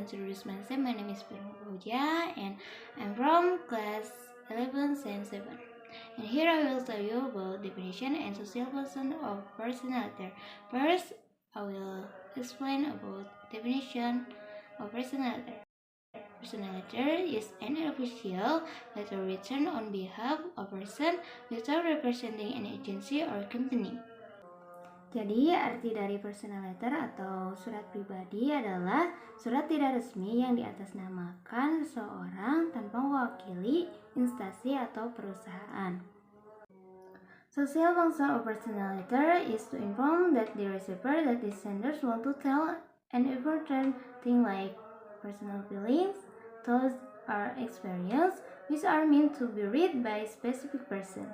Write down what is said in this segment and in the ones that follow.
want to introduce myself. My name is Firma Fauzia and I'm from class 11 Science 7. And here I will tell you about definition and social function of personality. First, I will explain about definition of personality. Personality is an official letter written on behalf of a person without representing an agency or company. Jadi, arti dari personal letter atau surat pribadi adalah surat tidak resmi yang diatasnamakan seseorang tanpa mewakili instansi atau perusahaan. Social function of personal letter is to inform that the receiver that the senders want to tell an important thing like personal feelings, thoughts, or experience, which are meant to be read by a specific person.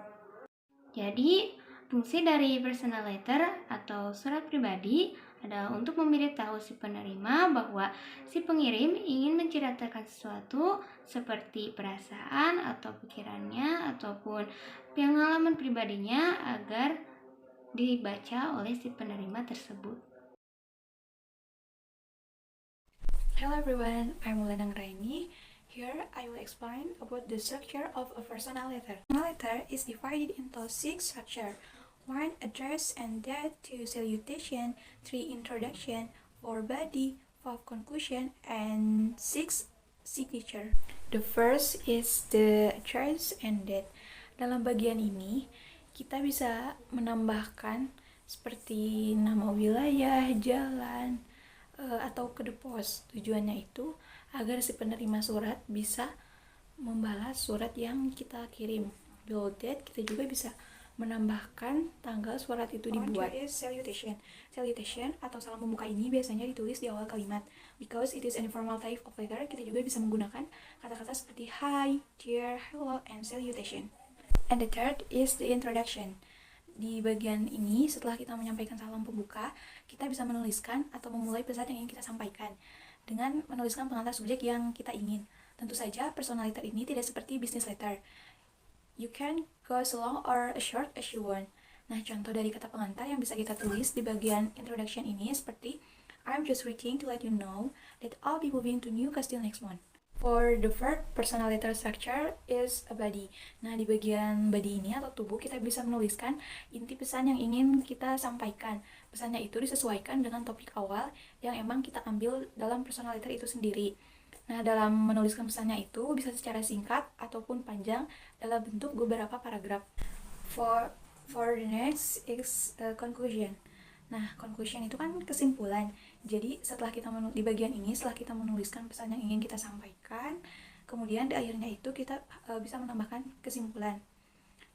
Jadi, fungsi dari personal letter atau surat pribadi adalah untuk memberitahu si penerima bahwa si pengirim ingin menceritakan sesuatu seperti perasaan atau pikirannya ataupun pengalaman pribadinya agar dibaca oleh si penerima tersebut. Hello everyone, I'm Lenang Raini. Here I will explain about the structure of a personal letter. A letter is divided into 6 structures. 1. Address and date, 2. Salutation, 3. Introduction, 4. Body, 5. Conclusion, and 6. Signature. The first is the address and date. Dalam bagian ini, kita bisa menambahkan seperti nama wilayah, jalan, atau ke pos. Tujuannya itu agar si penerima surat bisa membalas surat yang kita kirim. Below that, kita juga bisa menambahkan tanggal surat itu dibuat. Is salutation. Salutation atau salam pembuka ini biasanya ditulis di awal kalimat. Because it is an informal type of letter, kita juga bisa menggunakan kata-kata seperti hi, dear, hello, and salutation. And the third is the introduction. Di bagian ini, setelah kita menyampaikan salam pembuka, kita bisa menuliskan atau memulai pesan yang ingin kita sampaikan dengan menuliskan pengantar subjek yang kita ingin. Tentu saja, personal letter ini tidak seperti business letter. You can go as long or as short as you want. Nah, contoh dari kata pengantar yang bisa kita tulis di bagian introduction ini seperti I'm just waiting to let you know that I'll be moving to New Castle next month. For the verb, personal letter structure is a body. Nah, di bagian body ini atau tubuh kita bisa menuliskan inti pesan yang ingin kita sampaikan. Pesannya itu disesuaikan dengan topik awal yang emang kita ambil dalam personal letter itu sendiri. Nah, dalam menuliskan pesannya itu bisa secara singkat ataupun panjang dalam bentuk beberapa paragraf. For the next is conclusion. Nah, conclusion itu kan kesimpulan. Jadi, setelah kita di bagian ini, setelah kita menuliskan pesan yang ingin kita sampaikan, kemudian di akhirnya itu kita bisa menambahkan kesimpulan.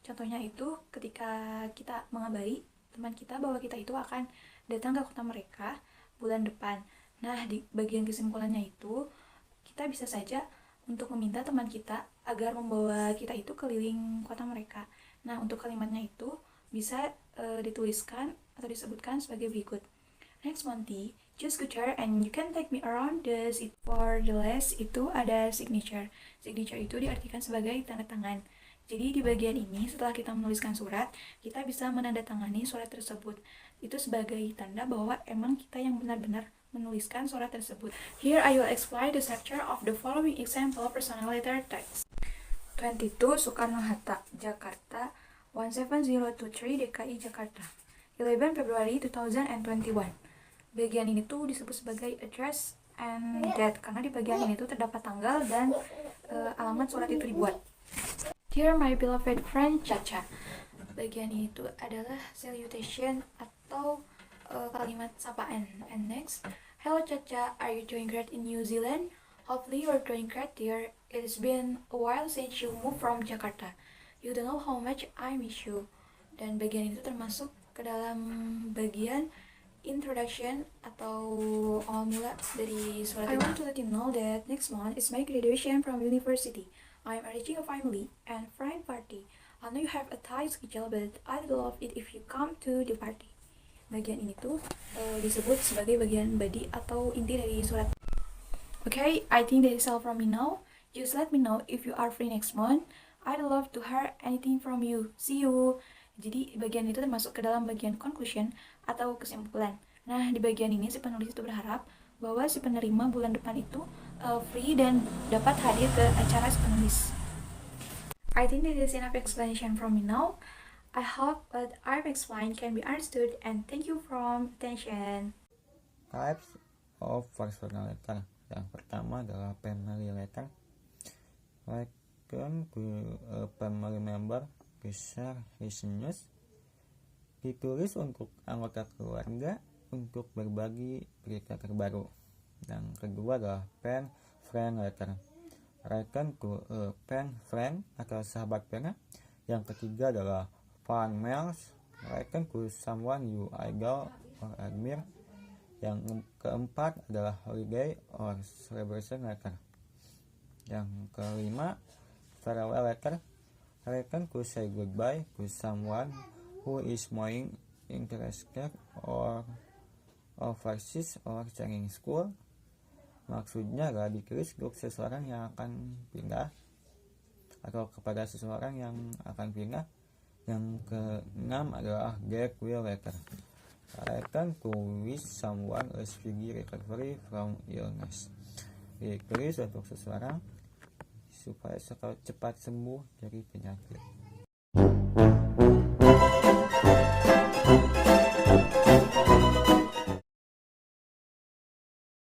Contohnya itu ketika kita mengabari teman kita bahwa kita itu akan datang ke kota mereka bulan depan. Nah, di bagian kesimpulannya itu, kita bisa saja untuk meminta teman kita agar membawa kita itu keliling kota mereka. Nah, untuk kalimatnya itu bisa dituliskan atau disebutkan sebagai berikut. Next Monty, choose guitar and you can take me around the city. For the last itu ada signature. Signature itu diartikan sebagai tanda tangan. Jadi di bagian ini setelah kita menuliskan surat, kita bisa menandatangani surat tersebut. Itu sebagai tanda bahwa emang kita yang benar-benar menuliskan surat tersebut. Here I will explain the structure of the following example personal letter text. 22 Soekarno-Hatta, Jakarta, 17023 DKI Jakarta, 11 February 2021. Bagian ini tuh disebut sebagai address and date karena di bagian ini tuh terdapat tanggal dan alamat surat itu dibuat. Dear my beloved friend Caca. Bagian ini tuh adalah salutation atau kalimat sapaan. And next, hello Caca, are you doing great in New Zealand? Hopefully you're doing great dear. It's been a while since you moved from Jakarta. You don't know how much I miss you. Dan bagian itu termasuk ke dalam bagian introduction atau awal mula dari surat itu. I want to let you know that next month is my graduation from university. I am arranging a family and friend party. I know you have a tight schedule, but I'd love it if you come to the party. Bagian ini tuh disebut sebagai bagian body atau inti dari surat. Okay, I think that is all from me now. Just let me know if you are free next month. I'd love to hear anything from you. See you. Jadi bagian itu termasuk ke dalam bagian conclusion atau kesimpulan. Nah, di bagian ini si penulis itu berharap bahwa si penerima bulan depan itu free dan dapat hadir ke acara si penulis. I think this is enough explanation from me now. I hope what I've explained can be understood, and thank you for attention. Types of personal letter. Yang pertama adalah family letter. Written to a family member to share his news. Ditulis untuk anggota keluarga untuk berbagi berita terbaru. Yang kedua adalah pen friend letter. Written to a pen friend atau sahabat pena. Yang ketiga adalah fan mails. Written to someone you idol or admire. Yang keempat adalah holiday or celebration letter. Yang kelima, farewell letter. Written to say goodbye to someone who is moving, interested or overseas or changing school. Maksudnya adalah ditulis untuk seseorang yang akan pindah atau kepada seseorang yang akan pindah. Yang keenam adalah get-well letter. Written to wish someone a speedy recovery from illness. Ditulis untuk seseorang supaya cepat sembuh dari penyakit.